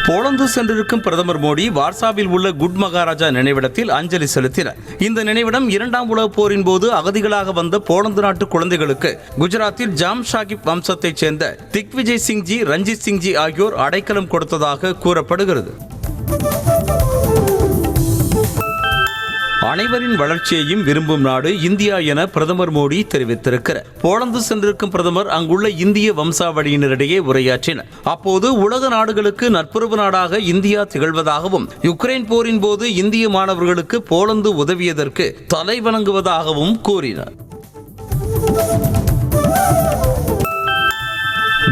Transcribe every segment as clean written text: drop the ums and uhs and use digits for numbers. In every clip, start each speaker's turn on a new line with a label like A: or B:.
A: Poland சென்றிருக்கும் பிரதமர் மோடி வார்சாவில் உள்ள குட் மகாராஜா நினைவிடத்தில் அஞ்சலி செலுத்தினார். இந்த நினைவிடம் இரண்டாம் உலகப் போரின் போது அகதிகளாக வந்த போலந்து நாட்டு குழந்தைகளுக்கு குஜராத்தில் ஜாம் ஷாகிப் வம்சத்தைச் சேர்ந்த திக்விஜய் சிங்ஜி, ரஞ்சித் சிங்ஜி ஆகியோர் அடைக்கலம் கொடுத்ததாக கூறப்படுகிறது. அனைவரின் வளர்ச்சியையும் விரும்பும் நாடு இந்தியா என பிரதமர் மோடி தெரிவித்திருக்கிறார். போலந்து சென்றிருக்கும் பிரதமர் அங்குள்ள இந்திய வம்சாவளியினரிடையே உரையாற்றினார். அப்போது உலக நாடுகளுக்கு நட்புறவு நாடாக இந்தியா திகழ்வதாகவும், யுக்ரைன் போரின் போது இந்திய மாணவர்களுக்கு போலந்து உதவியதற்கு தலை வணங்குவதாகவும் கூறினார்.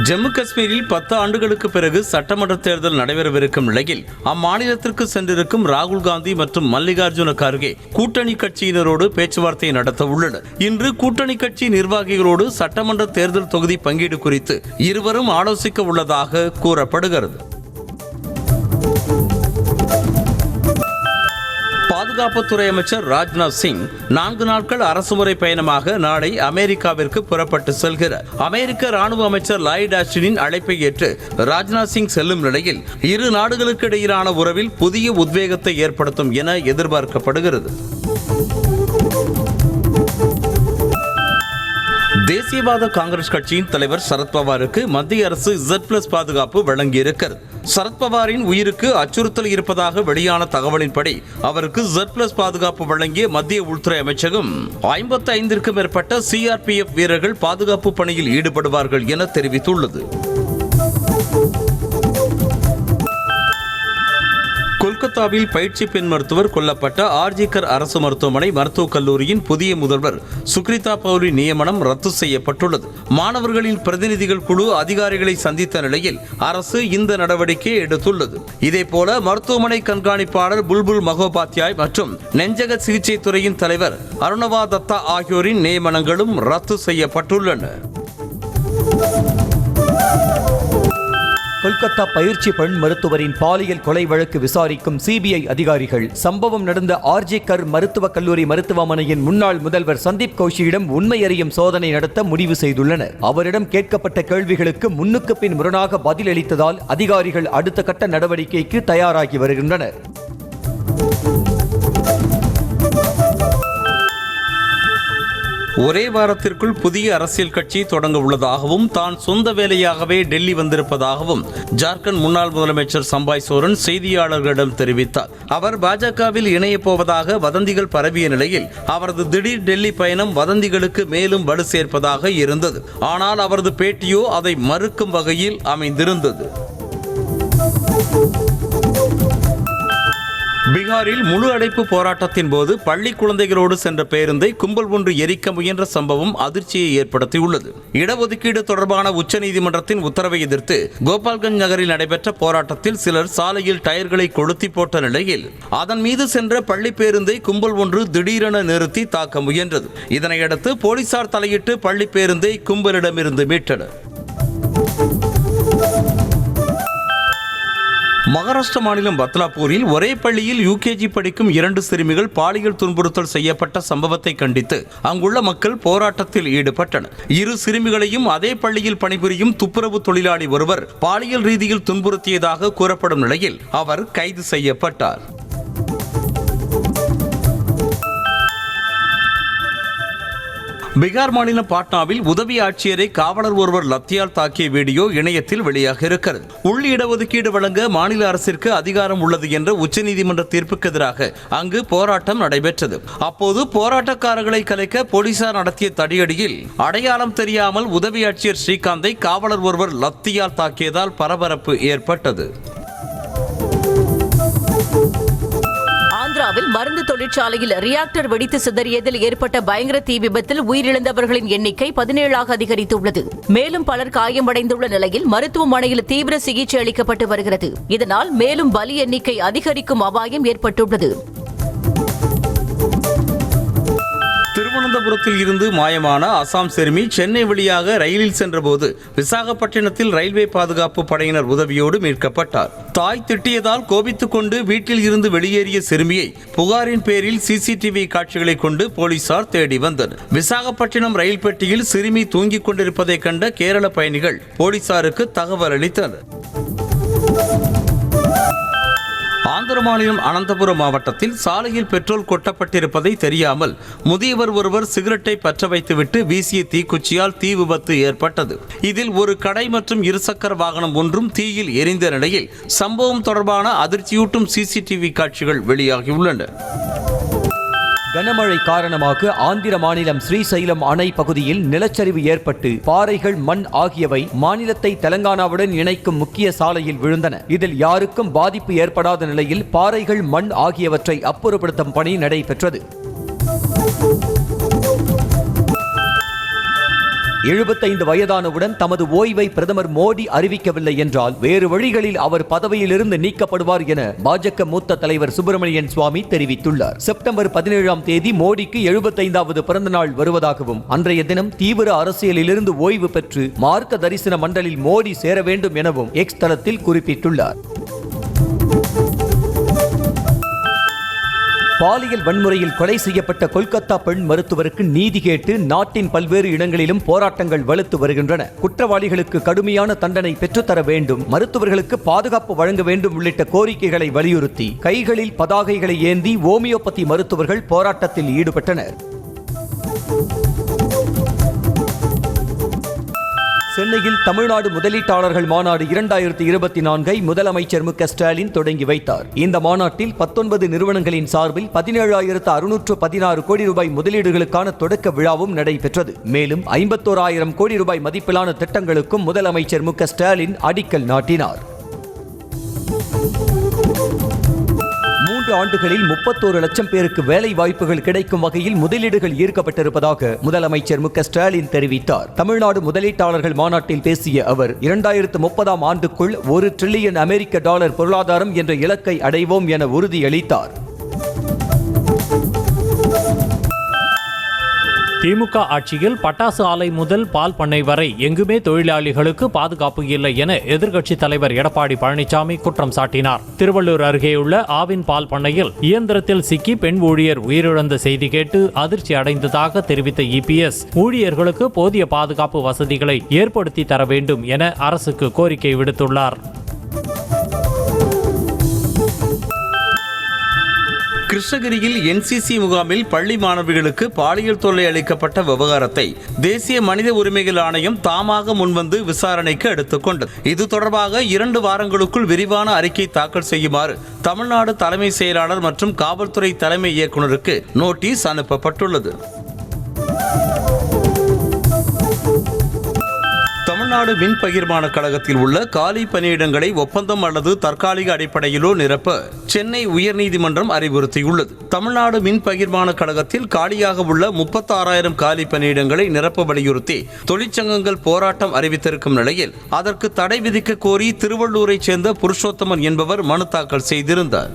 A: ஜம்மு காஷ்மீரில் 10 ஆண்டுகளுக்கு பிறகு சட்டமன்ற தேர்தல் நடைபெறவிருக்கும் நிலையில் அம்மாநிலத்திற்கு சென்றிருக்கும் ராகுல் காந்தி மற்றும் மல்லிகார்ஜுன கார்கே கூட்டணி கட்சியினரோடு பேச்சுவார்த்தை நடத்த உள்ளனர். இன்று கூட்டணி கட்சி நிர்வாகிகளோடு சட்டமன்ற தேர்தல் தொகுதி பங்கீடு குறித்து இருவரும் ஆலோசிக்க உள்ளதாக கூறப்படுகிறது. பாதுகாப்புத்துறை அமைச்சர் ராஜ்நாத் சிங் 4 நாட்கள் அரசுமுறை பயணமாக நாளை அமெரிக்காவிற்கு புறப்பட்டு செல்கிறார். அமெரிக்க ராணுவ அமைச்சர் லாயிட் ஆஸ்டினின் அழைப்பை ஏற்று ராஜ்நாத் சிங் செல்லும் நிலையில் இரு நாடுகளுக்கு இடையிலான உறவில் புதிய உத்வேகத்தை ஏற்படுத்தும் என எதிர்பார்க்கப்படுகிறது. தேசியவாத காங்கிரஸ் கட்சியின் தலைவர் சரத்பவாருக்கு மத்திய அரசு Z+ பாதுகாப்பு வழங்கியிருக்கிறது. சரத்பவாரின் உயிருக்கு அச்சுறுத்தல் இருப்பதாக வெளியான தகவலின்படி அவருக்கு Z+ பாதுகாப்பு வழங்கிய மத்திய உள்துறை அமைச்சகம் 55க்கும் மேற்பட்ட CRPF வீரர்கள் பாதுகாப்பு பணியில் ஈடுபடுவார்கள் என தெரிவித்துள்ளது. கொல்கத்தாவில் பயிற்சி பெண் மருத்துவர் கொல்லப்பட்ட ஆர்ஜிகர் அரசு மருத்துவமனை மருத்துவக் கல்லூரியின் புதிய முதல்வர் சுக்ரிதா பௌரி நியமனம் ரத்து செய்யப்பட்டுள்ளது. மாணவர்களின் பிரதிநிதிகள் குழு அதிகாரிகளை சந்தித்த நிலையில் அரசு இந்த நடவடிக்கையை எடுத்துள்ளது. இதேபோல மருத்துவமனை கண்காணிப்பாளர் புல்புல் மகோபாத்யாய் மற்றும் நெஞ்சக சிகிச்சை துறையின் தலைவர் அருணவா தத்தா ஆகியோரின் நியமனங்களும் ரத்து செய்யப்பட்டுள்ளன.
B: கொல்கத்தா பயிற்சி பெண் மருத்துவரின் பாலியல் கொலை வழக்கு விசாரிக்கும் CBI அதிகாரிகள் சம்பவம் நடந்த ஆர்ஜிகர் மருத்துவக் கல்லூரி மருத்துவமனையின் முன்னாள் முதல்வர் சந்தீப் கௌஷியிடம் உண்மை அறியும் சோதனை நடத்த முடிவு செய்துள்ளனர். அவரிடம் கேட்கப்பட்ட கேள்விகளுக்கு முன்னுக்கு பின் முரணாக பதிலளித்ததால் அதிகாரிகள் அடுத்த கட்ட நடவடிக்கைக்கு தயாராகி வருகின்றனர்.
A: ஒரே வாரத்திற்குள் புதிய அரசியல் கட்சி தொடங்க உள்ளதாகவும், தான் சொந்த வேலையாகவே டெல்லி வந்திருப்பதாகவும் ஜார்க்கண்ட் முன்னாள் முதலமைச்சர் சம்பாய் சோரன் செய்தியாளர்களிடம் தெரிவித்தார். அவர் பாஜகவில் இணையப் போவதாக வதந்திகள் பரவிய நிலையில் அவரது திடீர் டெல்லி பயணம் வதந்திகளுக்கு மேலும் வலு சேர்ப்பதாக இருந்தது. ஆனால் அவரது பேட்டியோ அதை மறுக்கும் வகையில் அமைந்திருந்தது. பீகாரில் முழு அடைப்பு போராட்டத்தின் போது பள்ளி குழந்தைகளோடு சென்ற பேருந்தை கும்பல் ஒன்று எரிக்க முயன்ற சம்பவம் அதிர்ச்சியை ஏற்படுத்தியுள்ளது. இடஒதுக்கீடு தொடர்பான உச்சநீதிமன்றத்தின் உத்தரவை எதிர்த்து கோபால்கஞ்ச் நகரில் நடைபெற்ற போராட்டத்தில் சிலர் சாலையில் டயர்களை கொளுத்தி போட்ட நிலையில் அதன் மீது சென்ற பள்ளி பேருந்தை கும்பல் ஒன்று திடீரென நிறுத்தி தாக்க முயன்றது. இதனையடுத்து போலீசார் தலையிட்டு பள்ளி பேருந்தை கும்பலிடமிருந்து மீட்டனர். மகாராஷ்டிர மாநிலம் பத்லாப்பூரில் ஒரே பள்ளியில் UKG படிக்கும் 2 சிறுமிகள் பாலியல் துன்புறுத்தல் செய்யப்பட்ட சம்பவத்தை கண்டித்து அங்குள்ள மக்கள் போராட்டத்தில் ஈடுபட்டனர். 2 சிறுமிகளையும் அதே பள்ளியில் பணிபுரியும் துப்புரவு தொழிலாளி ஒருவர் பாலியல் ரீதியில் துன்புறுத்தியதாக கூறப்படும் நிலையில் அவர் கைது செய்யப்பட்டார். பீகார் மாநிலம் பாட்னாவில் உதவி ஆட்சியரை காவலர் ஒருவர் லத்தியால் தாக்கிய வீடியோ இணையத்தில் வெளியாக இருக்கிறது. உள் இடஒதுக்கீடு வழங்க மாநில அரசிற்கு அதிகாரம் உள்ளது என்ற உச்சநீதிமன்ற தீர்ப்புக்கு எதிராக அங்கு போராட்டம் நடைபெற்றது. அப்போது போராட்டக்காரர்களை கலைக்க போலீசார் நடத்திய தடியடியில் அடையாளம் தெரியாமல் உதவி ஆட்சியர் ஸ்ரீகாந்தை காவலர் ஒருவர் லத்தியால் தாக்கியதால் பரபரப்பு ஏற்பட்டது.
C: ஆந்திராவில் மருந்து தொழிற்சாலையில் ரியாக்டர் வெடித்து சிதறியதில் ஏற்பட்ட பயங்கர தீ விபத்தில் உயிரிழந்தவர்களின் எண்ணிக்கை 17ஆக அதிகரித்துள்ளது. மேலும் பலர் காயமடைந்துள்ள நிலையில் மருத்துவமனையில் தீவிர சிகிச்சை அளிக்கப்பட்டு வருகிறது. இதனால் மேலும் பலி எண்ணிக்கை அதிகரிக்கும் அபாயம் ஏற்பட்டுள்ளது.
A: திருவனந்தபுரத்தில் இருந்து மாயமான அசாம் சிறுமி சென்னை வழியாக ரயிலில் சென்றபோது விசாகப்பட்டினத்தில் ரயில்வே பாதுகாப்பு படையினர் உதவியோடு மீட்கப்பட்டார். தாய் திட்டியதால் கோபித்துக் கொண்டு வீட்டில் இருந்து வெளியேறிய சிறுமியை புகாரின் பேரில் CCTV காட்சிகளை கொண்டு போலீசார் தேடி வந்தனர். விசாகப்பட்டினம் ரயில் பெட்டியில் சிறுமி தூங்கிக் கொண்டிருப்பதை கண்ட கேரள பயணிகள் போலீசாருக்கு தகவல் அளித்தனர். ஆந்திர மாநிலம் அனந்தபுரம் மாவட்டத்தில் சாலையில் பெட்ரோல் கொட்டப்பட்டிருப்பதை தெரியாமல் முதியவர் ஒருவர் சிகரெட்டை பற்ற வைத்துவிட்டு வீசிய தீக்குச்சியால் தீ விபத்து ஏற்பட்டது. இதில் ஒரு கடை மற்றும் இருசக்கர வாகனம் ஒன்றும் தீயில் எரிந்த நிலையில் சம்பவம் தொடர்பான அதிர்ச்சியூட்டும் சிசிடிவி காட்சிகள் வெளியாகியுள்ளன.
B: கனமழை காரணமாக ஆந்திர மாநிலம் ஸ்ரீசைலம் அணை பகுதியில் நிலச்சரிவு ஏற்பட்டு பாறைகள், மண் ஆகியவை மாநிலத்தை தெலங்கானாவுடன் இணைக்கும் முக்கிய சாலையில் விழுந்தன. இதில் யாருக்கும் பாதிப்பு ஏற்படாத நிலையில் பாறைகள், மண் ஆகியவற்றை அப்புறப்படுத்தும் பணி நடைபெற்றது. 75 வயதானவுடன் தமது ஓய்வை பிரதமர் மோடி அறிவிக்கவில்லை என்றால் வேறு வழிகளில் அவர் பதவியிலிருந்து நீக்கப்படுவார் என பாஜக மூத்த தலைவர் சுப்பிரமணியன் சுவாமி தெரிவித்துள்ளார். செப்டம்பர் 17ஆம் தேதி மோடிக்கு 75வது பிறந்த நாள் வருவதாகவும் அன்றைய தினம் தீவிர அரசியலிலிருந்து ஓய்வு பெற்று மார்க்க தரிசன மண்டலில் மோடி சேர வேண்டும் எனவும் எக்ஸ் தளத்தில் குறிப்பிட்டுள்ளார். பாலியல் வன்முறையில் கொலை செய்யப்பட்ட கொல்கத்தா பெண் மருத்துவருக்கு நீதி கேட்டு நாட்டின் பல்வேறு இடங்களிலும் போராட்டங்கள் வலுத்து வருகின்றன. குற்றவாளிகளுக்கு கடுமையான தண்டனை பெற்றுத்தர வேண்டும், மருத்துவர்களுக்கு பாதுகாப்பு வழங்க வேண்டும் உள்ளிட்ட கோரிக்கைகளை வலியுறுத்தி கைகளில் பதாகைகளை ஏந்தி ஓமியோபதி மருத்துவர்கள் போராட்டத்தில் ஈடுபட்டனர். சென்னையில் தமிழ்நாடு முதலீட்டாளர்கள் மாநாடு 2024 முதலமைச்சர் மு க ஸ்டாலின் தொடங்கி வைத்தார். இந்த மாநாட்டில் 19 நிறுவனங்களின் சார்பில் 17,616 கோடி ரூபாய் முதலீடுகளுக்கான தொடக்க விழாவும் நடைபெற்றது. மேலும் 51,000 கோடி ரூபாய் மதிப்பிலான திட்டங்களுக்கும் முதலமைச்சர் மு க ஸ்டாலின் அடிக்கல் நாட்டினார். 3 ஆண்டுகளில் 31 லட்சம் பேருக்கு வேலை வாய்ப்புகள் கிடைக்கும் வகையில் முதலீடுகள் ஈர்க்கப்பட்டிருப்பதாக முதலமைச்சர் மு க ஸ்டாலின் தெரிவித்தார். தமிழ்நாடு முதலீட்டாளர்கள் மாநாட்டில் பேசிய அவர் 2030ஆம் ஆண்டுக்குள் $1 டிரில்லியன் அமெரிக்க டாலர் பொருளாதாரம் என்ற இலக்கை அடைவோம் என உறுதியளித்தார்.
D: திமுக ஆட்சியில் பட்டாசு ஆலை முதல் பால் பண்ணை வரை எங்குமே தொழிலாளிகளுக்கு பாதுகாப்பு இல்லை என எதிர்க்கட்சித் தலைவர் எடப்பாடி பழனிசாமி குற்றம் சாட்டினார். திருவள்ளூர் அருகேயுள்ள ஆவின் பால் பண்ணையில் இயந்திரத்தில் சிக்கி பெண் ஊழியர் உயிரிழந்த செய்தி கேட்டு அதிர்ச்சி அடைந்ததாக தெரிவித்த இபிஎஸ், ஊழியர்களுக்கு போதிய பாதுகாப்பு வசதிகளை ஏற்படுத்தி தர வேண்டும் என அரசுக்கு கோரிக்கை விடுத்துள்ளார்.
A: கிருஷ்ணகிரியில் என்சிசி முகாமில் பள்ளி மாணவிகளுக்கு பாலியல் தொல்லை அளிக்கப்பட்ட விவகாரத்தை தேசிய மனித உரிமைகள் ஆணையம் தாமாக முன்வந்து விசாரணைக்கு எடுத்துக்கொண்டது. இது தொடர்பாக 2 வாரங்களுக்குள் விரிவான அறிக்கை தாக்கல் செய்யுமாறு தமிழ்நாடு தலைமை செயலாளர் மற்றும் காவல்துறை தலைமை இயக்குநருக்கு நோட்டீஸ் அனுப்பப்பட்டுள்ளது. தமிழ்நாடு மின் பகிர்மான கழகத்தில் உள்ள காலி பணியிடங்களை ஒப்பந்தம் அல்லது தற்காலிக அடிப்படையிலோ நிரப்ப சென்னை உயர்நீதிமன்றம் அறிவுறுத்தியுள்ளது. தமிழ்நாடு மின் பகிர்மான கழகத்தில் காலியாக உள்ள 36,000 காலி பணியிடங்களை நிரப்ப வலியுறுத்தி தொழிற்சங்கங்கள் போராட்டம் அறிவித்திருக்கும் நிலையில் அதற்கு தடை விதிக்க கோரி திருவள்ளூரைச் சேர்ந்த புருஷோத்தமன் என்பவர் மனு தாக்கல் செய்திருந்தார்.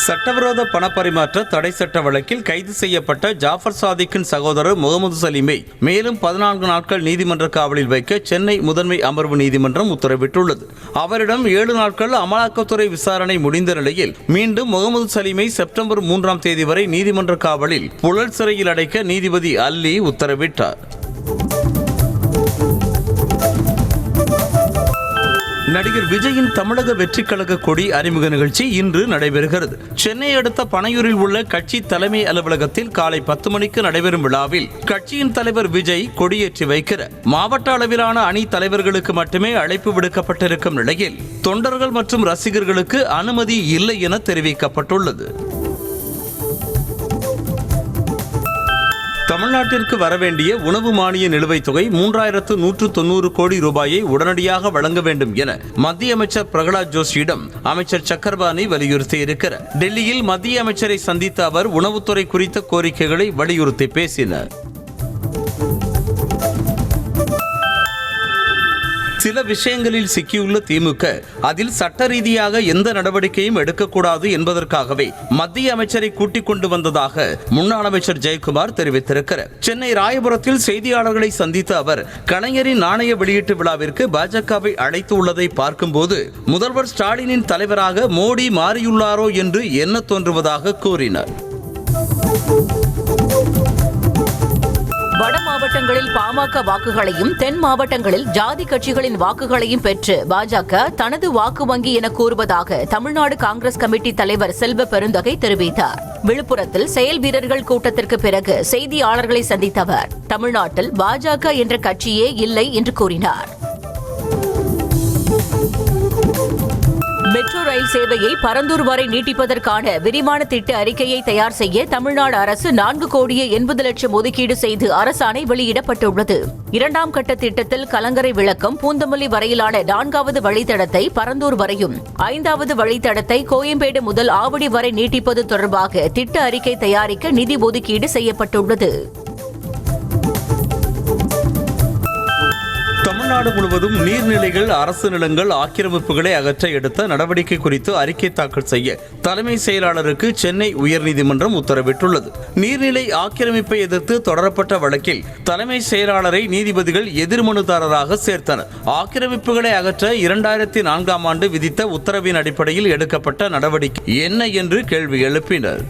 A: சட்டவிரோத பணப்பரிமாற்ற தடை சட்ட வழக்கில் கைது செய்யப்பட்ட ஜாஃபர் சாதிக்கின் சகோதரர் முகமது சலீமை மேலும் 14 நாட்கள் நீதிமன்ற காவலில் வைக்க சென்னை முதன்மை அமர்வு நீதிமன்றம் உத்தரவிட்டுள்ளது. அவரிடம் 7 நாட்கள் அமலாக்கத்துறை விசாரணை முடிந்த நிலையில் மீண்டும் முகமது சலீமை செப்டம்பர் 3ஆம் தேதி வரை நீதிமன்ற காவலில் புழல் சிறையில் அடைக்க நீதிபதி அல்லி உத்தரவிட்டார். நடிகர் விஜயின் தமிழக வெற்றிக் கழக கொடி அறிமுக நிகழ்ச்சி இன்று நடைபெறுகிறது. சென்னை அடுத்த பனையூரில் உள்ள கட்சி தலைமை அலுவலகத்தில் காலை 10 மணிக்கு நடைபெறும் விழாவில் கட்சியின் தலைவர் விஜய் கொடியேற்றி வைக்கிறார். மாவட்ட அளவிலான அணி தலைவர்களுக்கு மட்டுமே அழைப்பு விடுக்கப்பட்டிருக்கும் நிலையில் தொண்டர்கள் மற்றும் ரசிகர்களுக்கு அனுமதி இல்லை என தெரிவிக்கப்பட்டுள்ளது. தமிழ்நாட்டிற்கு வரவேண்டிய உணவு மானிய நிலுவைத் தொகை 3,190 கோடி ரூபாயை உடனடியாக வழங்க வேண்டும் என மத்திய அமைச்சர் பிரகலாத் ஜோஷியிடம் அமைச்சர் சக்கரபாணி வலியுறுத்தியிருக்கிறார். டெல்லியில் மத்திய அமைச்சரை சந்தித்த அவர் உணவுத்துறை குறித்த கோரிக்கைகளை வலியுறுத்தி பேசினார். சில விஷயங்களில் சிக்கியுள்ள திமுக அதில் சட்ட ரீதியாக எந்த நடவடிக்கையும் எடுக்கக்கூடாது என்பதற்காகவே மத்திய அமைச்சரை கூட்டிக் கொண்டு வந்ததாக முன்னாள் அமைச்சர் ஜெயக்குமார் தெரிவித்திருக்கிறார். சென்னை ராயபுரத்தில் செய்தியாளர்களை சந்தித்த அவர் கலைஞரின் நாணய வெளியீட்டு விழாவிற்கு பாஜகவை அழைத்து உள்ளதை பார்க்கும்போது முதல்வர் ஸ்டாலினின் தலைவராக மோடி மாறியுள்ளாரோ என்று எண்ண தோன்றுவதாக கூறினார்.
C: வட மாவட்டங்களில் பாமக வாக்குகளையும் தென் மாவட்டங்களில் ஜாதி கட்சிகளின் வாக்குகளையும் பெற்று பாஜக தனது வாக்கு வங்கி என கூறுவதாக தமிழ்நாடு காங்கிரஸ் கமிட்டி தலைவர் செல்வ பெருந்தகை தெரிவித்தார். விழுப்புரத்தில் செயல் வீரர்கள் கூட்டத்திற்கு பிறகு செய்தியாளர்களை சந்தித்த அவர் தமிழ்நாட்டில் பாஜக என்ற கட்சியே இல்லை என்று கூறினார். மெட்ரோ ரயில் சேவையை பரந்தூர் வரை நீட்டிப்பதற்கான விரிவான திட்ட அறிக்கையை தயார் செய்ய தமிழ்நாடு அரசு 4,80,00,000 ஒதுக்கீடு செய்து அரசாணை வெளியிடப்பட்டுள்ளது. 2ஆம் கட்ட திட்டத்தில் கலங்கரை விளக்கம் பூந்தமல்லி வரையிலான 4வது வழித்தடத்தை பரந்தூர் வரையும் 5வது வழித்தடத்தை கோயம்பேடு முதல் ஆவடி வரை நீட்டிப்பது தொடர்பாக திட்ட அறிக்கை தயாரிக்க நிதி ஒதுக்கீடு செய்யப்பட்டுள்ளது.
A: தமிழ்நாடு முழுவதும் நீர்நிலைகள், அரசு நிலங்கள் ஆக்கிரமிப்புகளை அகற்ற எடுத்த நடவடிக்கை குறித்து அறிக்கை தாக்கல் செய்ய தலைமை செயலாளருக்கு சென்னை உயர்நீதிமன்றம் உத்தரவிட்டுள்ளது. நீர்நிலை ஆக்கிரமிப்பை எதிர்த்து தொடரப்பட்ட வழக்கில் தலைமை செயலாளரை நீதிபதிகள் எதிர்மனுதாரராக சேர்த்தனர். ஆக்கிரமிப்புகளை அகற்ற 2004ஆம் ஆண்டு விதித்த உத்தரவின் அடிப்படையில் எடுக்கப்பட்ட நடவடிக்கை என்ன என்று கேள்வி எழுப்பினர்.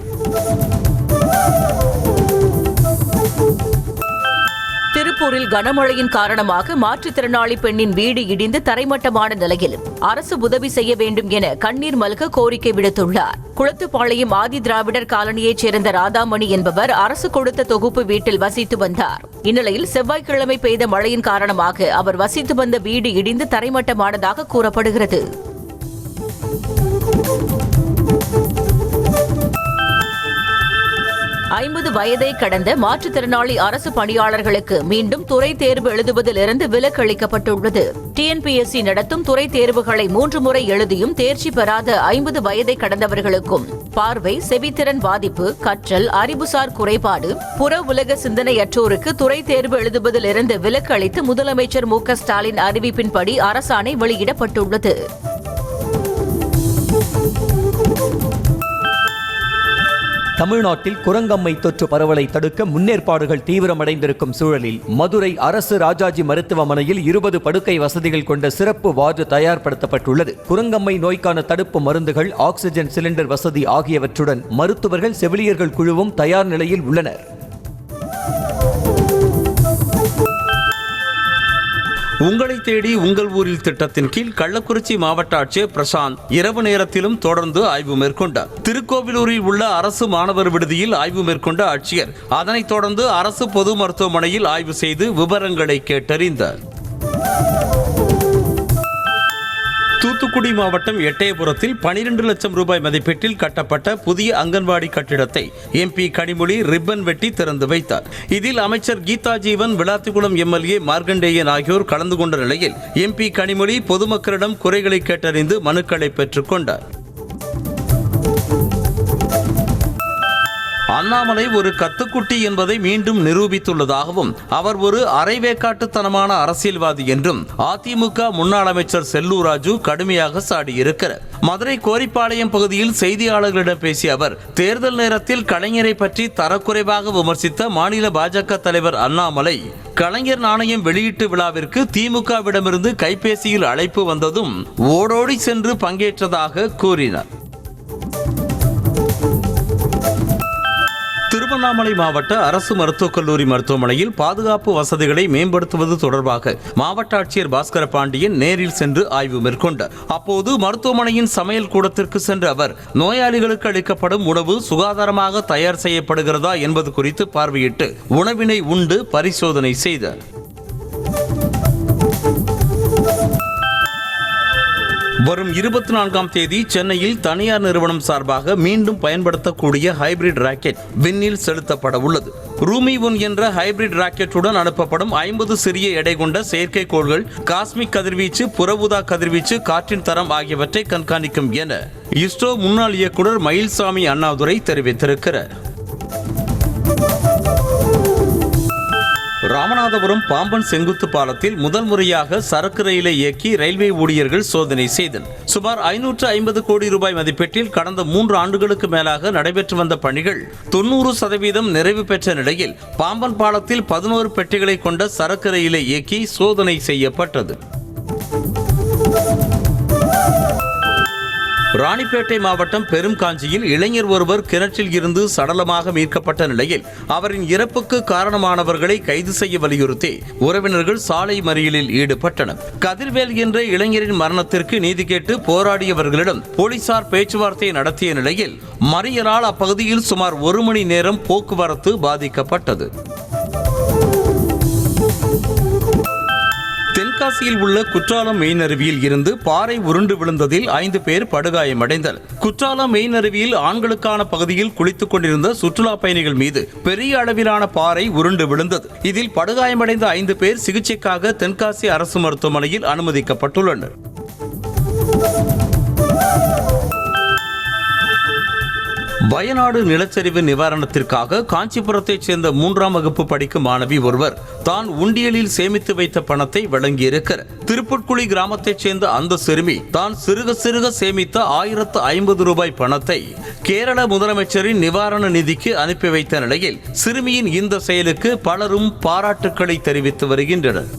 C: திருப்பூரில் கனமழையின் காரணமாக மாற்றுத்திறனாளி பெண்ணின் வீடு இடிந்து தரைமட்டமான நிலையில் அரசு உதவி செய்ய வேண்டும் என கண்ணீர் மல்க கோரிக்கை விடுத்துள்ளார். குளத்துப்பாளையம் ஆதி திராவிடர் காலனியைச் சேர்ந்த ராதாமணி என்பவர் அரசு கொடுத்த தொகுப்பு வீட்டில் வசித்து வந்தார். இந்நிலையில் செவ்வாய்க்கிழமை பெய்த மழையின் காரணமாக அவர் வசித்து வந்த வீடு இடிந்து தரைமட்டமானதாக கூறப்படுகிறது. வயதை கடந்த மாற்றுத்திறனாளி அரசு பணியாளர்களுக்கு மீண்டும் துறை தேர்வு எழுதுவதிலிருந்து விலக்கு அளிக்கப்பட்டுள்ளது. டிஎன்பிஎஸ்சி நடத்தும் துறை தேர்வுகளை 3 முறை எழுதியும் தேர்ச்சி பெறாத 50 வயதை கடந்தவர்களுக்கும் பார்வை, செவித்திறன் பாதிப்பு, கற்றல், அறிவுசார் குறைபாடு, புற உலக சிந்தனையற்றோருக்கு துறை தேர்வு எழுதுவதிலிருந்து விலக்கு அளித்து முதலமைச்சர் மு.க. ஸ்டாலின் அறிவிப்பின்படி அரசாணை வெளியிடப்பட்டுள்ளது.
B: தமிழ்நாட்டில் குரங்கம்மை தொற்று பரவலை தடுக்க முன்னேற்பாடுகள் தீவிரமடைந்திருக்கும் சூழலில் மதுரை அரசு ராஜாஜி மருத்துவமனையில் 20 படுக்கை வசதிகள் கொண்ட சிறப்பு வார்டு தயார்படுத்தப்பட்டுள்ளது. குரங்கம்மை நோய்க்கான தடுப்பு மருந்துகள், ஆக்சிஜன் சிலிண்டர் வசதி ஆகியவற்றுடன் மருத்துவர்கள், செவிலியர்கள் குழுவும் தயார் நிலையில் உள்ளனர்.
A: உங்களை தேடி உங்கள் ஊரில் திட்டத்தின் கீழ் கள்ளக்குறிச்சி மாவட்ட ஆட்சியர் பிரசாந்த் இரவு நேரத்திலும் தொடர்ந்து ஆய்வு மேற்கொண்டார். திருக்கோவிலூரில் உள்ள அரசு மாணவர் விடுதியில் ஆய்வு மேற்கொண்ட ஆட்சியர் அதனைத் தொடர்ந்து அரசு பொது மருத்துவமனையில் ஆய்வு செய்து விவரங்களை கேட்டறிந்தார். தூத்துக்குடி மாவட்டம் எட்டயபுரத்தில் 12 லட்சம் ரூபாய் மதிப்பீட்டில் கட்டப்பட்ட புதிய அங்கன்வாடி கட்டிடத்தை எம்பி கனிமொழி ரிப்பன் வெட்டி திறந்து வைத்தார். இதில் அமைச்சர் கீதா ஜீவன், விளாத்திக்குளம் எம்எல்ஏ மார்கண்டேயன் ஆகியோர் கலந்து கொண்ட நிலையில் எம்பி கனிமொழி பொதுமக்களிடம் குறைகளை கேட்டறிந்து மனுக்களை பெற்றுக் கொண்டார். அண்ணாமலை ஒரு கத்துக்குட்டி என்பதை மீண்டும் நிரூபித்துள்ளதாகவும் அவர் ஒரு அரைவேக்காட்டுத்தனமான அரசியல்வாதி என்றும் அதிமுக முன்னாள் அமைச்சர் செல்லூர் ராஜு கடுமையாக சாடியிருக்கிறார். மதுரை கோரிப்பாளையம் பகுதியில் செய்தியாளர்களிடம் பேசிய அவர் தேர்தல் நேரத்தில் கலைஞரை பற்றி தரக்குறைவாக விமர்சித்த மாநில பாஜக தலைவர் அண்ணாமலை கலைஞர் நாணயம் வெளியீட்டு விழாவிற்கு திமுகவிடமிருந்து கைபேசியில் அழைப்பு வந்ததும் ஓடோடி சென்று பங்கேற்றதாக கூறினார். திருவண்ணாமலை மாவட்ட அரசு மருத்துவக் கல்லூரி மருத்துவமனையில் பாதுகாப்பு வசதிகளை மேம்படுத்துவது தொடர்பாக மாவட்ட ஆட்சியர் பாஸ்கர பாண்டியன் நேரில் சென்று ஆய்வு மேற்கொண்டார். அப்போது மருத்துவமனையின் சமையல் கூடத்திற்கு சென்ற அவர் நோயாளிகளுக்கு அளிக்கப்படும் உணவு சுகாதாரமாக தயார் செய்யப்படுகிறதா என்பது குறித்து பார்வையிட்டு உணவினை உண்டு பரிசோதனை செய்தார். வரும் 24ஆம் தேதி சென்னையில் தனியார் நிறுவனம் சார்பாக மீண்டும் பயன்படுத்தக்கூடிய ஹைபிரிட் ராக்கெட் விண்ணில் செலுத்தப்பட உள்ளது. ரூமி 1 என்ற ஹைபிரிட் ராக்கெட்டுடன் அனுப்பப்படும் 50 சிறிய எடை கொண்ட செயற்கைக்கோள்கள் காஸ்மிக் கதிர்வீச்சு, புறஊதா கதிர்வீச்சு, காற்றின் தரம் ஆகியவற்றை கண்காணிக்கும் என இஸ்ரோ முன்னாள் இயக்குநர் மயில்சாமி அண்ணாதுரை தெரிவித்திருக்கிறார். ராமநாதபுரம் பாம்பன் செங்குத்து பாலத்தில் முதல் முறையாக சரக்கு ரயிலை இயக்கி ரயில்வே ஊழியர்கள் சோதனை செய்தனர். சுமார் 550 கோடி ரூபாய் மதிப்பீட்டில் கடந்த 3 ஆண்டுகளுக்கு மேலாக நடைபெற்று வந்த பணிகள் 90% நிறைவு பெற்ற நிலையில் பாம்பன் பாலத்தில் 11 பெட்டிகளை கொண்ட சரக்கு ரயிலை இயக்கி சோதனை செய்யப்பட்டது. ராணிப்பேட்டை மாவட்டம் பெரும்காஞ்சியில் இளைஞர் ஒருவர் கிணற்றில் இருந்து சடலமாக மீட்கப்பட்ட நிலையில் அவரின் இறப்புக்கு காரணமானவர்களை கைது செய்ய வலியுறுத்தி உறவினர்கள் சாலை மறியலில் ஈடுபட்டனர். கதிர்வேல் என்ற இளைஞரின் மரணத்திற்கு நீதி கேட்டு போராடியவர்களிடம் போலீசார் பேச்சுவார்த்தை நடத்திய நிலையில் மறியலால் அப்பகுதியில் சுமார் 1 மணி நேரம் போக்குவரத்து பாதிக்கப்பட்டது. தென்காசியில் உள்ள குற்றாலம் மெயினருவியில் இருந்து பாறை உருண்டு விழுந்ததில் 5 பேர் படுகாயமடைந்தனர். குற்றாலம் மெயினருவியில் ஆண்களுக்கான பகுதியில் குளித்துக் கொண்டிருந்த சுற்றுலா பயணிகள் மீது பெரிய அளவிலான பாறை உருண்டு விழுந்தது. இதில் படுகாயமடைந்த 5 பேர் சிகிச்சைக்காக தென்காசி அரசு மருத்துவமனையில் அனுமதிக்கப்பட்டுள்ளனர். வயநாடு நிலச்சரிவு நிவாரணத்திற்காக காஞ்சிபுரத்தைச் சேர்ந்த 3ஆம் வகுப்பு படிக்கும் மாணவி ஒருவர் தான் உண்டியலில் சேமித்து வைத்த பணத்தை வழங்கியிருக்கிறார். திருப்புட்குழி கிராமத்தைச் சேர்ந்த அந்த சிறுமி தான் சிறுக சிறுக சேமித்த 1050 ரூபாய் பணத்தை கேரள முதலமைச்சரின் நிவாரண நிதிக்கு அனுப்பி வைத்த நிலையில் சிறுமியின் இந்த செயலுக்கு பலரும் பாராட்டுக்களை தெரிவித்து வருகின்றனர்.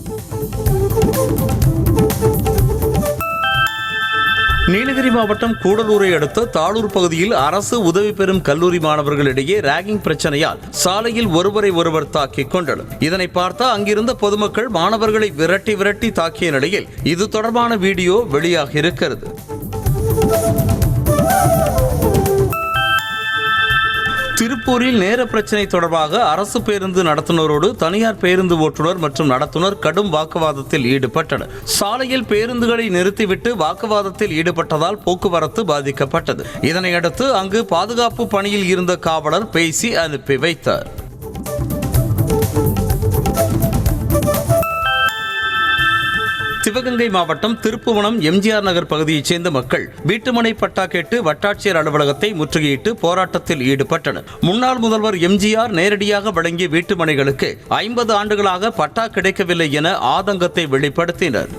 A: நீலகிரி மாவட்டம் கூடலூரை அடுத்த தாளூர் பகுதியில் அரசு உதவி பெறும் கல்லூரி மாணவர்களிடையே ராகிங் பிரச்சனையால் சாலையில் ஒருவரை ஒருவர் தாக்கிக் கொண்டனர். இதனை பார்த்த அங்கிருந்த பொதுமக்கள் மாணவர்களை விரட்டி தாக்கிய நிலையில் இது தொடர்பான வீடியோ வெளியாகி இருக்கிறது. திருப்பூரில் நேர பிரச்சினை தொடர்பாக அரசு பேருந்து நடத்துனரோடு தனியார் பேருந்து ஓட்டுநர் மற்றும் நடத்துனர் கடும் வாக்குவாதத்தில் ஈடுபட்டனர். சாலையில் பேருந்துகளை நிறுத்திவிட்டு வாக்குவாதத்தில் ஈடுபட்டதால் போக்குவரத்து பாதிக்கப்பட்டது. இதனையடுத்து அங்கு பாதுகாப்பு பணியில் இருந்த காவலர் பேசி அனுப்பி வைத்தார். சிவகங்கை மாவட்டம் திருப்புவனம் எம்ஜிஆர் நகர் பகுதியைச் சேர்ந்த மக்கள் வீட்டுமனை பட்டா கேட்டு வட்டாட்சியர் அலுவலகத்தை முற்றுகையிட்டு போராட்டத்தில் ஈடுபட்டனர். முன்னாள் முதல்வர் எம்ஜிஆர் நேரடியாக வழங்கிய வீட்டுமனைகளுக்கு 50 ஆண்டுகளாக பட்டா கிடைக்கவில்லை என ஆதங்கத்தை வெளிப்படுத்தினர்.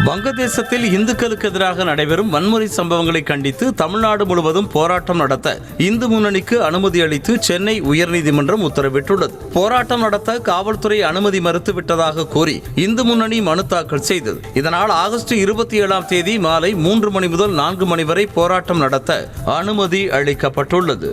A: வங்கதேசத்தில் இந்துக்களுக்கு எதிராக நடைபெறும் வன்முறை சம்பவங்களை கண்டித்து தமிழ்நாடு முழுவதும் போராட்டம் நடத்த இந்து முன்னணிக்கு அனுமதி அளித்து சென்னை உயர்நீதிமன்றம் உத்தரவிட்டுள்ளது. போராட்டம் நடத்த காவல்துறை அனுமதி மறுத்துவிட்டதாக கூறி இந்து முன்னணி மனு தாக்கல் செய்தது. இதனால் ஆகஸ்ட் 27ஆம் தேதி மாலை 3 மணி முதல் 4 மணி வரை போராட்டம் நடத்த அனுமதி அளிக்கப்பட்டுள்ளது.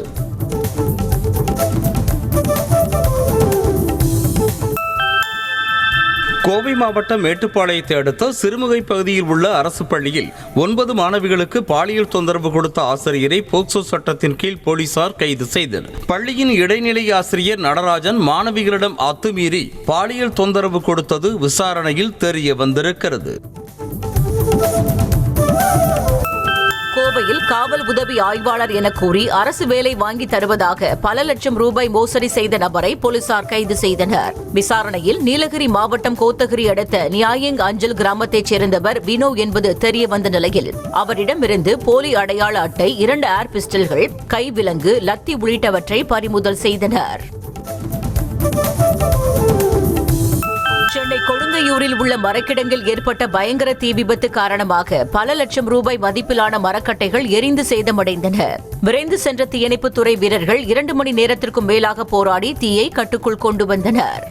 A: கோவை மாவட்டம் மேட்டுப்பாளையத்தை அடுத்த சிறுமுகை பகுதியில் உள்ள அரசு பள்ளியில் 9 மாணவிகளுக்கு பாலியல் தொந்தரவு கொடுத்த ஆசிரியரை போக்சோ சட்டத்தின் கீழ் போலீசார் கைது செய்தனர். பள்ளியின் இடைநிலை ஆசிரியர் நடராஜன் மாணவிகளிடம் அத்துமீறி பாலியல் தொந்தரவு கொடுத்தது விசாரணையில் தெரிய வந்திருக்கிறது.
C: கோவையில் காவல் உதவி ஆய்வாளர் என கூறி அரசு வேலை வாங்கி தருவதாக பல லட்சம் ரூபாய் மோசடி செய்த நபரை போலீசார் கைது செய்தனர். விசாரணையில் நீலகிரி மாவட்டம் கோத்தகிரி அடுத்த நியாயங் அஞ்சல் கிராமத்தைச் சேர்ந்தவர் வினோ என்பது தெரிய வந்த நிலையில் அவரிடமிருந்து போலி அடையாள அட்டை, 2 ஏர் பிஸ்டல்கள், கைவிலங்கு, லத்தி உள்ளிட்டவற்றை பறிமுதல் செய்தனர். சென்னை கொடுங்கையூரில் உள்ள மரக்கிடங்கில் ஏற்பட்ட பயங்கர தீ விபத்து காரணமாக பல லட்சம் ரூபாய் மதிப்பிலான மரக்கட்டைகள் எரிந்து சேதமடைந்தன. விரைந்து சென்ற தீயணைப்புத்துறை வீரர்கள் 2 மணி நேரத்திற்கும் மேலாக போராடி தீயை கட்டுக்குள் கொண்டு வந்தனர்.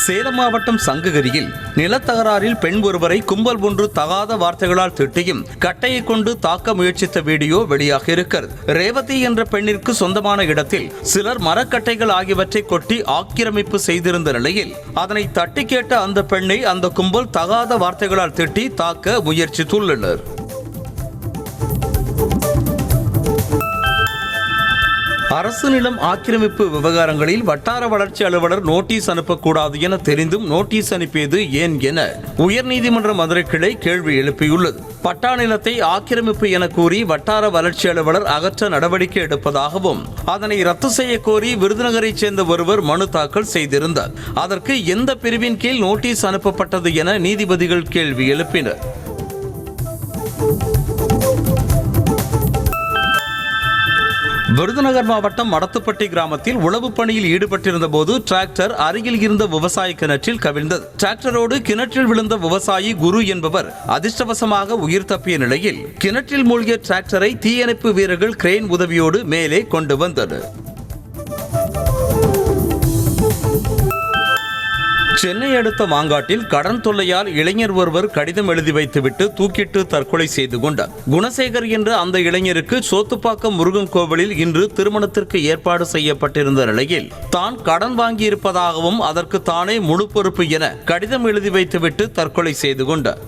A: சேலம் மாவட்டம் சங்ககிரியில் நிலத்தகராறில் பெண் ஒருவரை கும்பல் ஒன்று தகாத வார்த்தைகளால் திட்டியும் கட்டையை கொண்டு தாக்க முயற்சித்த வீடியோ வெளியாக இருக்கிறது. ரேவதி என்ற பெண்ணிற்கு சொந்தமான இடத்தில் சிலர் மரக்கட்டைகள் ஆகியவற்றை கொட்டி ஆக்கிரமிப்பு செய்திருந்த நிலையில் அதனை தட்டி கேட்ட அந்த பெண்ணை அந்த கும்பல் தகாத வார்த்தைகளால் திட்டி தாக்க முயற்சித்துள்ளனர். அரசு நிலம் ஆக்கிரமிப்பு விவகாரங்களில் வட்டார வளர்ச்சி அலுவலர் நோட்டீஸ் அனுப்பக்கூடாது என தெரிந்தும் நோட்டீஸ் அனுப்பியது ஏன் என உயர்நீதிமன்ற மதுரை கிளை கேள்வி எழுப்பியுள்ளது. பட்டா நிலத்தை ஆக்கிரமிப்பு என கூறி வட்டார வளர்ச்சி அலுவலர் அகற்ற நடவடிக்கை எடுப்பதாகவும் அதனை ரத்து செய்ய கோரி விருதுநகரைச் சேர்ந்த ஒருவர் மனு தாக்கல் செய்திருந்தார். அதற்கு எந்த பிரிவின் கீழ் நோட்டீஸ் அனுப்பப்பட்டது என நீதிபதிகள் கேள்வி எழுப்பினர். விருதுநகர் மாவட்டம் மடத்துப்பட்டி கிராமத்தில் உழவு பணியில் ஈடுபட்டிருந்த போது டிராக்டர் அருகில் இருந்த விவசாய கிணற்றில் கவிழ்ந்தது. டிராக்டரோடு கிணற்றில் விழுந்த விவசாயி குரு என்பவர் அதிர்ஷ்டவசமாக உயிர் தப்பிய நிலையில் கிணற்றில் மூழ்கிய டிராக்டரை தீயணைப்பு வீரர்கள் கிரேன் உதவியோடு மேலே கொண்டு வந்தனர். சென்னை அடுத்த மாங்காட்டில் கடன் தொல்லையால் இளைஞர் ஒருவர் கடிதம் எழுதி வைத்துவிட்டு தூக்கிட்டு தற்கொலை செய்து கொண்டார். குணசேகர் என்ற அந்த இளைஞருக்கு சோத்துப்பாக்கம் முருகன் கோவிலில் இன்று திருமணத்திற்கு ஏற்பாடு செய்யப்பட்டிருந்த நிலையில் தான் கடன் வாங்கியிருப்பதாகவும் அதற்கு தானே முழு பொறுப்பு என கடிதம் எழுதி வைத்துவிட்டு தற்கொலை செய்து கொண்டார்.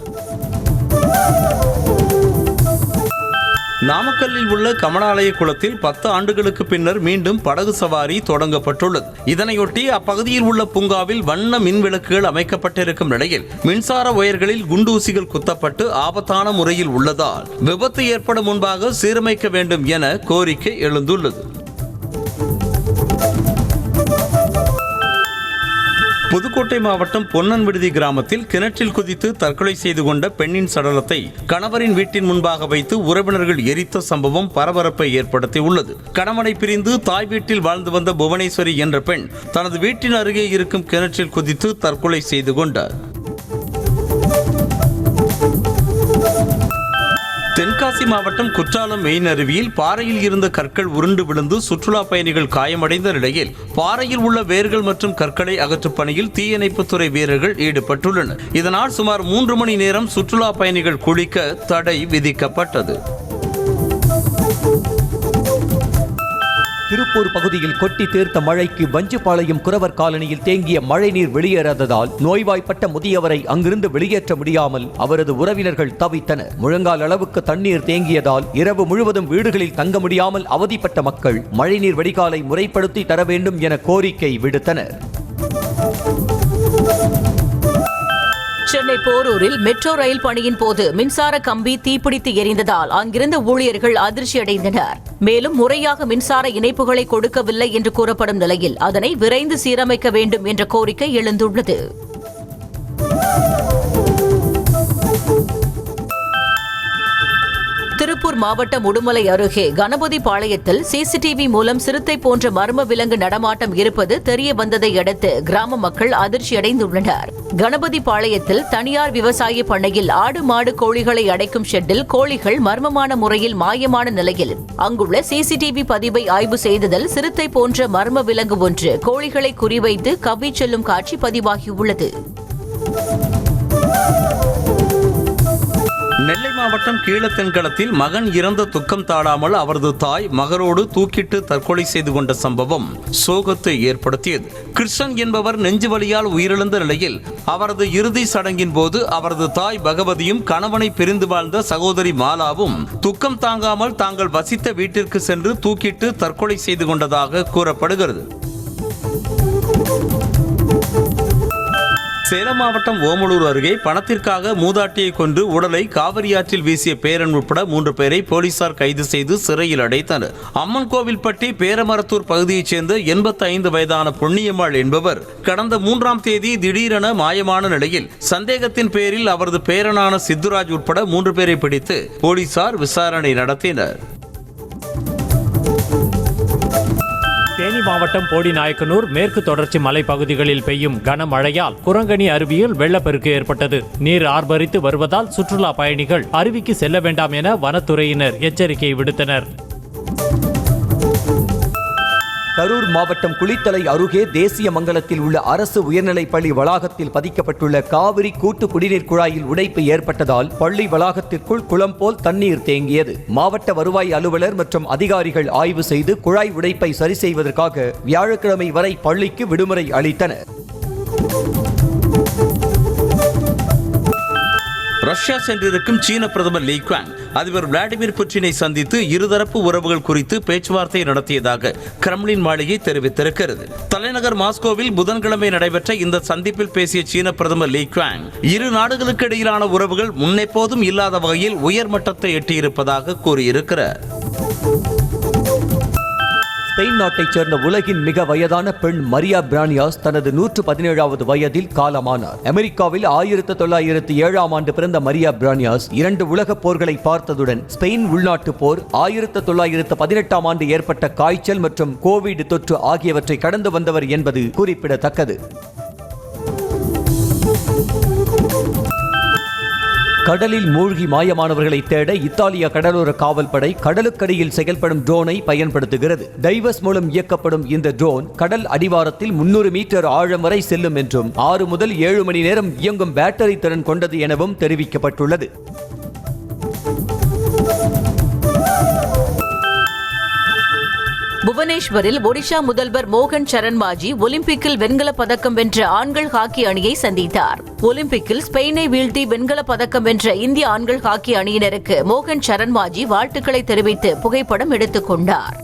A: நாமக்கல்லில் உள்ள கமலாலய குளத்தில் 10 ஆண்டுகளுக்கு பின்னர் மீண்டும் படகு சவாரி தொடங்கப்பட்டுள்ளது. இதனையொட்டி அப்பகுதியில் உள்ள பூங்காவில் வண்ண மின் விளக்குகள் அமைக்கப்பட்டிருக்கும் நிலையில் மின்சார ஒயர்களில் குண்டூசிகள் குத்தப்பட்டு ஆபத்தான முறையில் உள்ளதால் விபத்து ஏற்படும் முன்பாக சீரமைக்க வேண்டும் என கோரிக்கை எழுந்துள்ளது. புதுக்கோட்டை மாவட்டம் பொன்னன் விடுதி கிராமத்தில் கிணற்றில் குதித்து தற்கொலை செய்து கொண்ட பெண்ணின் சடலத்தை கணவரின் வீட்டின் முன்பாக வைத்து உறவினர்கள் எரித்த சம்பவம் பரபரப்பை ஏற்படுத்தியுள்ளது. கணவனை பிரிந்து தாய் வீட்டில் வாழ்ந்து வந்த புவனேஸ்வரி என்ற பெண் தனது வீட்டின் அருகே இருக்கும் கிணற்றில் குதித்து தற்கொலை செய்து கொண்டார். தென்காசி மாவட்டம் குற்றாலம் மெயின் அருவியில் பாறையில் இருந்த கற்கள் உருண்டு விழுந்து சுற்றுலா பயணிகள் காயமடைந்த நிலையில் பாறையில் உள்ள வேர்கள் மற்றும் கற்களை அகற்றும் பணியில் தீயணைப்புத்துறை வீரர்கள் ஈடுபட்டுள்ளனர். இதனால் சுமார் 3 மணி நேரம் சுற்றுலா பயணிகள் குளிக்க தடை விதிக்கப்பட்டது.
B: திருப்பூர் பகுதியில் கொட்டி தீர்த்த மழைக்கு வஞ்சிபாளையம் குறவர் காலனியில் தேங்கிய மழைநீர் வெளியேறாததால் நோய்வாய்ப்பட்ட முதியவரை அங்கிருந்து வெளியேற்ற முடியாமல் அவரது உறவினர்கள் தவித்தனர். முழங்கால் அளவுக்கு தண்ணீர் தேங்கியதால் இரவு முழுவதும் வீடுகளில் தங்க முடியாமல் அவதிப்பட்ட மக்கள் மழைநீர் வடிகாலை முறைப்படுத்தி தர வேண்டும் என கோரிக்கை விடுத்தனர்.
C: சென்னை போரூரில் மெட்ரோ ரயில் பணியின் போது மின்சார கம்பி தீப்பிடித்து எரிந்ததால் அங்கிருந்த ஊழியர்கள் அதிர்ச்சியடைந்தனர். மேலும் முறையாக மின்சார இணைப்புகளை கொடுக்கவில்லை என்று கூறப்படும் நிலையில் அதனை விரைந்து சீரமைக்க வேண்டும் என்ற கோரிக்கை எழுந்துள்ளது. திருப்பூர் மாவட்டம் உடுமலை அருகே கணபதி பாளையத்தில் சிசிடிவி மூலம் சிறுத்தை போன்ற மர்ம விலங்கு நடமாட்டம் இருப்பது தெரிய வந்ததை அடுத்து கிராம மக்கள் அதிர்ச்சியடைந்துள்ளனர். கணபதி பாளையத்தில் தனியார் விவசாய பண்ணையில் ஆடு மாடு கோழிகளை அடைக்கும் ஷெட்டில் கோழிகள் மர்மமான முறையில் மாயமான நிலையில் அங்குள்ள சிசிடிவி பதிவை ஆய்வு செய்ததில் சிறுத்தை போன்ற மர்ம விலங்கு ஒன்று கோழிகளை குறிவைத்து கவ்வி செல்லும் காட்சி பதிவாகியுள்ளது.
A: நெல்லை மாவட்டம் கீழத்தென்களத்தில் மகன் இறந்த துக்கம் தாழாமல் அவரது தாய் மகரோடு தூக்கிட்டு தற்கொலை செய்து கொண்ட சம்பவம் சோகத்தை ஏற்படுத்தியது. கிருஷ்ணன் என்பவர் நெஞ்சு வலியால் உயிரிழந்த நிலையில் அவரது இறுதி சடங்கின் போது அவரது தாய் பகவதியும் கணவனை பிரிந்து வாழ்ந்த சகோதரி மாலாவும் துக்கம் தாங்காமல் தாங்கள் வசித்த வீட்டிற்கு சென்று தூக்கிட்டு தற்கொலை செய்து கொண்டதாக கூறப்படுகிறது. சேலம் மாவட்டம் ஓமலூர் அருகே பணத்திற்காக மூதாட்டியை கொன்று உடலை காவிரி ஆற்றில் வீசிய பேரன் உட்பட 3 பேரை போலீசார் கைது செய்து சிறையில் அடைத்தனர். அம்மன் கோவில்பட்டி பேரமரத்தூர் பகுதியைச் சேர்ந்த 85 வயதான பொன்னியம்மாள் என்பவர் கடந்த 3ஆம் தேதி திடீரென மாயமான நிலையில் சந்தேகத்தின் பேரில் அவரது பேரனான சித்துராஜ் உட்பட 3 பேரை பிடித்து போலீசார் விசாரணை நடத்தினர்.
D: தேனி மாவட்டம் போடிநாயக்கனூர் மேற்கு தொடர்ச்சி மலைப்பகுதிகளில் பெய்யும் கனமழையால் குரங்கணி அருவியில் வெள்ளப்பெருக்கு ஏற்பட்டது. நீர் ஆர்ப்பரித்து வருவதால் சுற்றுலா பயணிகள் அருவிக்கு செல்ல வேண்டாம் என வனத்துறையினர் எச்சரிக்கை விடுத்தனர்.
B: கரூர் மாவட்டம் குளித்தலை அருகே தேசிய மங்கலத்தில் உள்ள அரசு உயர்நிலைப் பள்ளி வளாகத்தில் பதிக்கப்பட்டுள்ள காவிரி கூட்டு குடிநீர் குழாயில் உடைப்பு ஏற்பட்டதால் பள்ளி வளாகத்திற்குள் குளம் போல் தண்ணீர் தேங்கியது. மாவட்ட வருவாய் அலுவலர் மற்றும் அதிகாரிகள் ஆய்வு செய்து குழாய் உடைப்பை சரி செய்வதற்காக வியாழக்கிழமை வரை பள்ளிக்கு விடுமுறை அளித்தனர்.
A: ரஷ்யா சென்றிருக்கும் சீன பிரதமர் லீ குவாங் அதிபர் விளாடிமிர் புட்டினை சந்தித்து இருதரப்பு உறவுகள் குறித்து பேச்சுவார்த்தை நடத்தியதாக கிரெம்ளின் மாளிகை தெரிவித்திருக்கிறது. தலைநகர் மாஸ்கோவில் புதன்கிழமை நடைபெற்ற இந்த சந்திப்பில் பேசிய சீன பிரதமர் லீ குவாங் இரு நாடுகளுக்கு இடையிலான உறவுகள் முன்னெப்போதும் இல்லாத வகையில் உயர்மட்டத்தை எட்டியிருப்பதாக கூறியிருக்கிறார்.
B: ஸ்பெயின் நாட்டைச் சேர்ந்த உலகின் மிக வயதான பெண் மரியா பிரானியாஸ் தனது 117வது வயதில் காலமானார். அமெரிக்காவில் 1907ஆம் ஆண்டு பிறந்த மரியா பிரானியாஸ் 2 உலகப் போர்களை பார்த்ததுடன் ஸ்பெயின் உள்நாட்டு போர், 1918ஆம் ஆண்டு ஏற்பட்ட காய்ச்சல் மற்றும் கோவிட் தொற்று ஆகியவற்றை கடந்து வந்தவர் என்பது குறிப்பிடத்தக்கது. கடலில் மூழ்கி மாயமானவர்களை தேட இத்தாலிய கடலோர காவல்படை கடலுக்கடியில் செயல்படும் ட்ரோனை பயன்படுத்துகிறது. டைவர்ஸ் மூலம் இயக்கப்படும் இந்த ட்ரோன் கடல் அடிவாரத்தில் 300 மீட்டர் ஆழம் வரை செல்லும் என்றும் 6 முதல் 7 மணி நேரம் இயங்கும் பேட்டரி திறன் கொண்டது எனவும் தெரிவிக்கப்பட்டுள்ளது.
C: புவனேஸ்வரில் ஒடிஷா முதல்வர் மோகன் சரண் மாஜி ஒலிம்பிக்கில் வெண்கலப் பதக்கம் வென்ற ஆண்கள் ஹாக்கி அணியை சந்தித்தார். ஒலிம்பிக்கில் ஸ்பெயினை வீழ்த்தி வெண்கலப் பதக்கம் வென்ற இந்திய ஆண்கள் ஹாக்கி அணியினருக்கு மோகன் சரண் மாஜி வாழ்த்துக்களை தெரிவித்து புகைப்படம் எடுத்துக் கொண்டார்.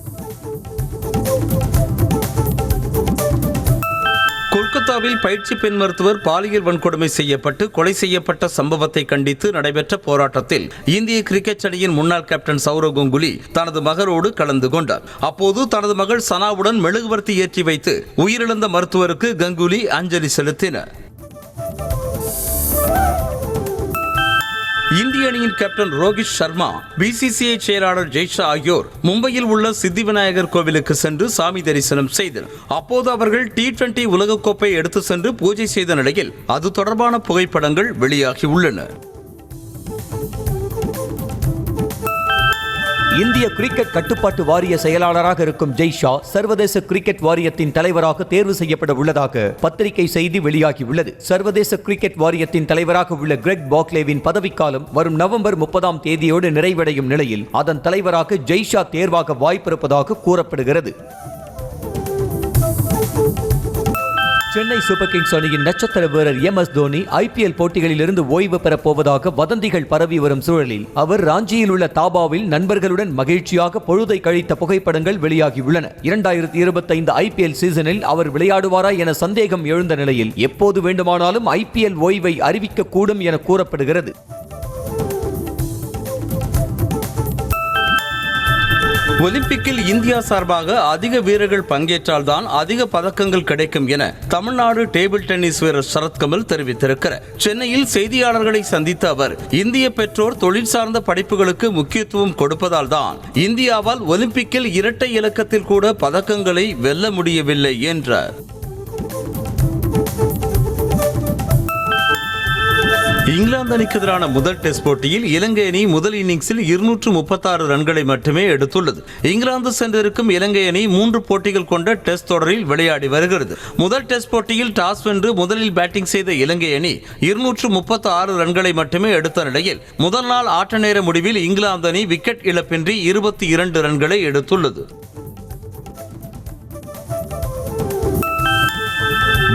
A: கொல்கத்தாவில் பயிற்சி பெண் மருத்துவர் பாலியல் வன்கொடுமை செய்யப்பட்டு கொலை செய்யப்பட்ட சம்பவத்தை கண்டித்து நடைபெற்ற போராட்டத்தில் இந்திய கிரிக்கெட் அணியின் முன்னாள் கேப்டன் சௌரவ் கங்குலி தனது மகனோடு கலந்து கொண்டார். அப்போது தனது மகள் சனாவுடன் மெழுகுவர்த்தி ஏற்றி வைத்து உயிரிழந்த மருத்துவருக்கு கங்குலி அஞ்சலி செலுத்தினார். இந்திய அணியின் கேப்டன் ரோஹித் சர்மா, பிசிசிஐ செயலாளர் ஜெய்ஷா ஆகியோர் மும்பையில் உள்ள சித்தி விநாயகர் கோவிலுக்கு சென்று சாமி தரிசனம் செய்தனர். அப்போது அவர்கள் T20 உலகக்கோப்பை எடுத்து சென்று பூஜை செய்த நிலையில் அது தொடர்பான புகைப்படங்கள் வெளியாகியுள்ளன.
B: இந்திய கிரிக்கெட் கட்டுப்பாட்டு வாரிய செயலாளராக இருக்கும் ஜெய்ஷா சர்வதேச கிரிக்கெட் வாரியத்தின் தலைவராக தேர்வு செய்யப்பட உள்ளதாக பத்திரிகை செய்தி வெளியாகியுள்ளது. சர்வதேச கிரிக்கெட் வாரியத்தின் தலைவராக உள்ள கிரெக் பாக்லேவின் பதவிக்காலம் வரும் நவம்பர் 30ஆம் தேதியோடு நிறைவடையும் நிலையில் அதன் தலைவராக ஜெய்ஷா தேர்வாக வாய்ப்பிருப்பதாக கூறப்படுகிறது. சென்னை சூப்பர் கிங்ஸ் அணியின் நட்சத்திர வீரர் MS தோனி IPL போட்டிகளில் இருந்து ஓய்வு பெறப் போவதாக வதந்திகள் பரவி வரும் சூழலில் அவர் ராஞ்சியில் உள்ள தாபாவில் நண்பர்களுடன் மகிழ்ச்சியாக பொழுதை கழித்த புகைப்படங்கள் வெளியாகியுள்ளன. 2025 IPL சீசனில் அவர் விளையாடுவாரா என சந்தேகம் எழுந்த நிலையில் எப்போது வேண்டுமானாலும் IPL ஓய்வை அறிவிக்கக்கூடும் என கூறப்படுகிறது.
A: ஒலிம்பிக்கில் இந்தியா சார்பாக அதிக வீரர்கள் பங்கேற்றால்தான் அதிக பதக்கங்கள் கிடைக்கும் என தமிழ்நாடு டேபிள் டென்னிஸ் வீரர் சரத்கமல் தெரிவித்திருக்கிறார். சென்னையில் செய்தியாளர்களை சந்தித்த அவர், இந்திய பெற்றோர் தொழில் சார்ந்த படிப்புகளுக்கு முக்கியத்துவம் கொடுப்பதால் தான் இந்தியாவால் ஒலிம்பிக்கில் இரட்டை இலக்கத்தில் கூட பதக்கங்களை வெல்ல முடியவில்லை என்றார். இங்கிலாந்து அணிக்கு எதிரான முதல் டெஸ்ட் போட்டியில் இலங்கை அணி முதல் இன்னிங்ஸில் 236 ரன்களை மட்டுமே எடுத்துள்ளது. இங்கிலாந்து சென்றிருக்கும் இலங்கை அணி 3 போட்டிகள் கொண்ட டெஸ்ட் தொடரில் விளையாடி வருகிறது. முதல் டெஸ்ட் போட்டியில் டாஸ் வென்று முதலில் பேட்டிங் செய்த இலங்கை அணி 236 ரன்களை மட்டுமே எடுத்த நிலையில் முதல் நாள் ஆட்ட நேர முடிவில் இங்கிலாந்து அணி விக்கெட் இழப்பின்றி 22 ரன்களை எடுத்துள்ளது.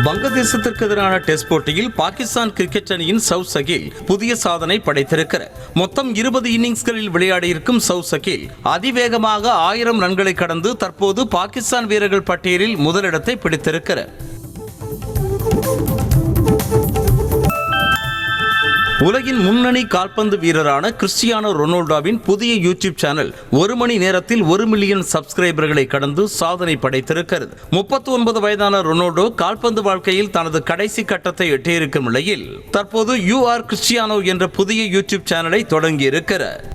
A: வங்கதேசத்திற்கு எதிரான டெஸ்ட் போட்டியில் பாகிஸ்தான் கிரிக்கெட் அணியின் சவுத் சகில் புதிய சாதனை படைத்திருக்கிறார். மொத்தம் 20 இன்னிங்ஸ்களில் விளையாடியிருக்கும் சவுத் சகில் அதிவேகமாக 1000 ரன்களை கடந்து தற்போது பாகிஸ்தான் வீரர்கள் பட்டியலில் முதலிடத்தை பிடித்திருக்கிறார். உலகின் முன்னணி கால்பந்து வீரரான கிறிஸ்டியானோ ரொனால்டோவின் புதிய யூடியூப் சேனல் 1 மணி நேரத்தில் 1 மில்லியன் சப்ஸ்கிரைபர்களை கடந்து சாதனை படைத்திருக்கிறது. 39 வயதான ரொனால்டோ கால்பந்து வாழ்க்கையில் தனது கடைசி கட்டத்தை எட்டியிருக்கும் நிலையில் தற்போது UR கிறிஸ்டியானோ என்ற புதிய யூடியூப் சேனலை தொடங்கியிருக்கிறார்.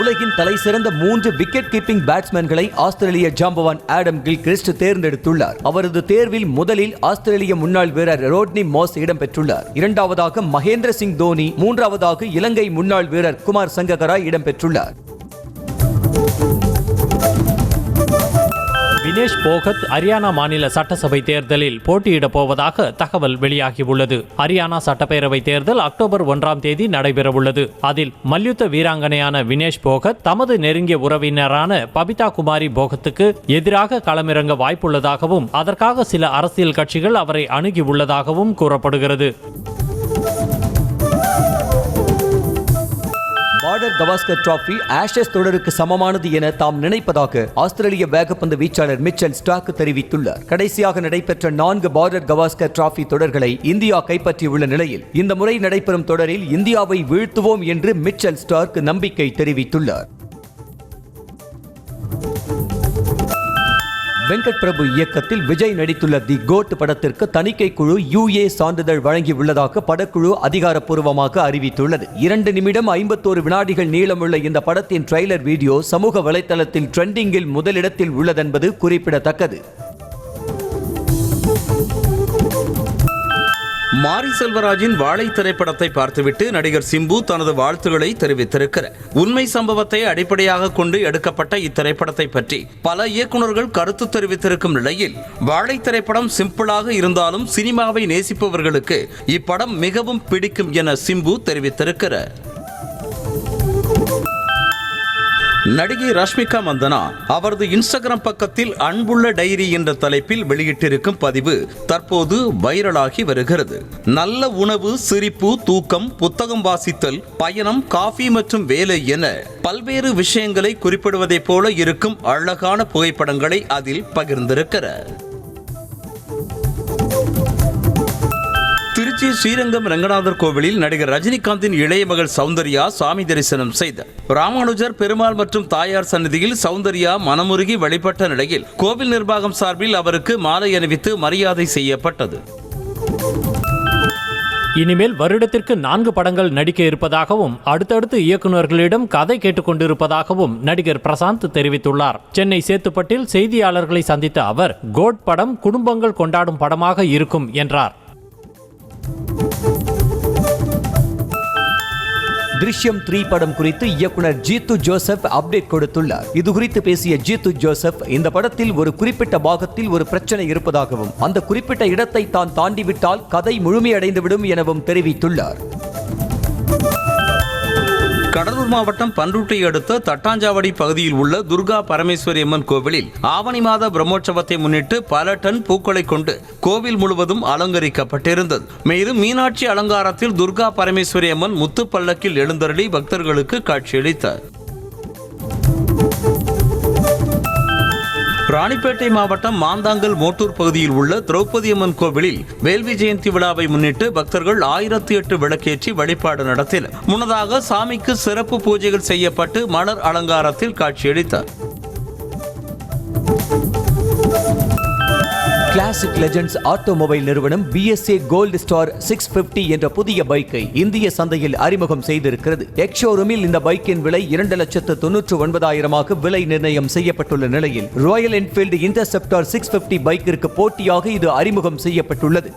B: உலகின் தலை சிறந்த 3 விக்கெட் கீப்பிங் பேட்ஸ்மேன்களை ஆஸ்திரேலிய ஜாம்பவான் ஆடம் கில்கிறிஸ்ட் தேர்ந்தெடுத்துள்ளார். அவரது தேர்வில் முதலில் ஆஸ்திரேலிய முன்னாள் வீரர் ரோட்னி மாஸ் இடம்பெற்றுள்ளார். இரண்டாவதாக மகேந்திர சிங் தோனி, மூன்றாவதாக இலங்கை முன்னாள் வீரர் குமார் சங்ககரா இடம்பெற்றுள்ளார்.
D: வினேஷ் போகத் ஹரியானா மாநில சட்டசபை தேர்தலில் போட்டியிடப் போவதாக தகவல் வெளியாகியுள்ளது. ஹரியானா சட்டப்பேரவை தேர்தல் அக்டோபர் 1ஆம் தேதி நடைபெறவுள்ளது. அதில் மல்யுத்த வீராங்கனையான வினேஷ் போகத் தமது நெருங்கிய உறவினரான பபிதா குமாரி போகத்துக்கு எதிராக களமிறங்க வாய்ப்புள்ளதாகவும் அதற்காக சில அரசியல் கட்சிகள் அவரை அணுகியுள்ளதாகவும் கூறப்படுகிறது.
B: பார்டர் கவாஸ்கர் டிராபி ஆஷஸ் தொடருக்கு சமமானது என தாம் நினைப்பதாக ஆஸ்திரேலிய வேகப்பந்து வீச்சாளர் மிச்சல் ஸ்டார்க் தெரிவித்துள்ளார். கடைசியாக நடைபெற்ற 4 பார்டர் கவாஸ்கர் டிராபி தொடர்களை இந்தியா கைப்பற்றியுள்ள நிலையில் இந்த முறை நடைபெறும் தொடரில் இந்தியாவை வீழ்த்துவோம் என்று மிச்சல் ஸ்டார்க் நம்பிக்கை தெரிவித்துள்ளார். வெங்கட் பிரபு இயக்கத்தில் விஜய் நடித்துள்ள தி கோட் படத்திற்கு தணிக்கை குழு UA சான்றிதழ் வழங்கியுள்ளதாக படக்குழு அதிகாரப்பூர்வமாக அறிவித்துள்ளது. 2 நிமிடம் 51 வினாடிகள் நீளமுள்ள இந்த படத்தின் ட்ரெய்லர் வீடியோ சமூக வலைதளத்தில் ட்ரெண்டிங்கில் முதலிடத்தில் உள்ளதென்பது குறிப்பிடத்தக்கது.
A: மாரி செல்வராஜின் வாழை திரைப்படத்தை பார்த்துவிட்டு நடிகர் சிம்பு தனது வாழ்த்துக்களை தெரிவித்திருக்கிறார். உண்மை சம்பவத்தை அடிப்படையாக கொண்டு எடுக்கப்பட்ட இத்திரைப்படத்தை பற்றி பல இயக்குநர்கள் கருத்து தெரிவித்திருக்கும் நிலையில் வாழை திரைப்படம் சிம்பிளாக இருந்தாலும் சினிமாவை நேசிப்பவர்களுக்கு இப்படம் மிகவும் பிடிக்கும் என சிம்பு தெரிவித்திருக்கிறார். நடிகை ரஷ்மிகா மந்தனா அவரது இன்ஸ்டாகிராம் பக்கத்தில் அன்புள்ள டைரி என்ற தலைப்பில் வெளியிட்டிருக்கும் பதிவு தற்போது வைரலாகி வருகிறது. நல்ல உணவு, சிரிப்பு, தூக்கம், புத்தகம் வாசித்தல், பயணம், காஃபி மற்றும் வேலை என பல்வேறு விஷயங்களை குறிப்பிடுவதைப் போல இருக்கும் அழகான புகைப்படங்களை அதில் பகிர்ந்திருக்கிறார். திருச்சி ஸ்ரீரங்கம் ரங்கநாதர் கோவிலில் நடிகர் ரஜினிகாந்தின் இளைய மகள் சௌந்தர்யா சாமி தரிசனம் செய்தார். ராமானுஜர், பெருமாள் மற்றும் தாயார் சன்னதியில் சௌந்தர்யா மனமுருகி வழிபட்ட நிலையில் கோவில் நிர்வாகம் சார்பில் அவருக்கு மாலை அணிவித்து மரியாதை செய்யப்பட்டது.
D: இனிமேல் வருடத்திற்கு 4 படங்கள் நடிக்க இருப்பதாகவும் அடுத்தடுத்து இயக்குநர்களிடம் கதை கேட்டுக்கொண்டிருப்பதாகவும் நடிகர் பிரசாந்த் தெரிவித்துள்ளார். சென்னை சேத்துப்பட்டில் செய்தியாளர்களை சந்தித்த அவர் கோட் படம் குடும்பங்கள் கொண்டாடும் படமாக இருக்கும் என்றார்.
B: திருஷ்யம் 3 படம் குறித்து இயக்குனர் ஜீத்து ஜோசப் அப்டேட் கொடுத்துள்ளார். இது குறித்து பேசிய ஜீத்து ஜோசப், இந்த படத்தில் ஒரு குறிப்பிட்ட பாகத்தில் ஒரு பிரச்சனை இருப்பதாகவும் அந்த குறிப்பிட்ட இடத்தை தான் தாண்டிவிட்டால் கதை முழுமையடைந்துவிடும் எனவும் தெரிவித்துள்ளார்.
A: கடலூர் மாவட்டம் பன்ருட்டி அடுத்த தட்டாஞ்சாவடி பகுதியில் உள்ள துர்கா பரமேஸ்வரி அம்மன் கோவிலில் ஆவணி மாத பிரம்மோற்சவத்தை முன்னிட்டு பல டன் பூக்களை கொண்டு கோவில் முழுவதும் அலங்கரிக்கப்பட்டிருந்தது. மேலும் மீனாட்சி அலங்காரத்தில் துர்கா பரமேஸ்வரி அம்மன் முத்து பல்லக்கில் எழுந்தருளி பக்தர்களுக்கு காட்சியளித்தார். ராணிப்பேட்டை மாவட்டம் மாந்தாங்கல் மோட்டூர் பகுதியில் உள்ள திரௌபதி அம்மன் கோவிலில் வேல்வி ஜெயந்தி விழாவை முன்னிட்டு பக்தர்கள் 1008 விளக்கேற்றி வழிபாடு நடத்தினர். முன்னதாக சாமிக்கு சிறப்பு பூஜைகள் செய்யப்பட்டு மலர் அலங்காரத்தில் காட்சியளித்தார்.
B: கிளாசிக் லெஜெண்ட்ஸ் ஆட்டோமொபைல் நிறுவனம் BSA கோல்டு ஸ்டார் 650 என்ற புதிய பைக்கை இந்திய சந்தையில் அறிமுகம் செய்திருக்கிறது. எக்ஷோரூமில் இந்த பைக்கின் விலை 2,99,000 விலை நிர்ணயம் செய்யப்பட்டுள்ள நிலையில் ராயல் என்ஃபீல்டு இன்டர்செப்டார் 650 பைக்கிற்கு போட்டியாக இது அறிமுகம் செய்யப்பட்டுள்ளது.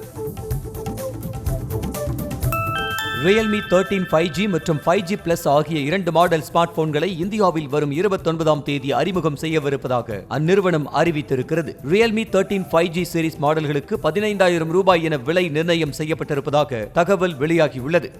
B: Realme 13 5G மற்றும் 5G Plus ஆகிய 2 மாடல் ஸ்மார்ட் போன்களை இந்தியாவில் வரும் 29ஆம் தேதி அறிமுகம் செய்யவிருப்பதாக அந்நிறுவனம் அறிவித்திருக்கிறது. Realme 13 5G சீரிஸ் மாடல்களுக்கு 15,000 ரூபாய் என விலை நிர்ணயம் செய்யப்பட்டிருப்பதாக தகவல் வெளியாகியுள்ளது.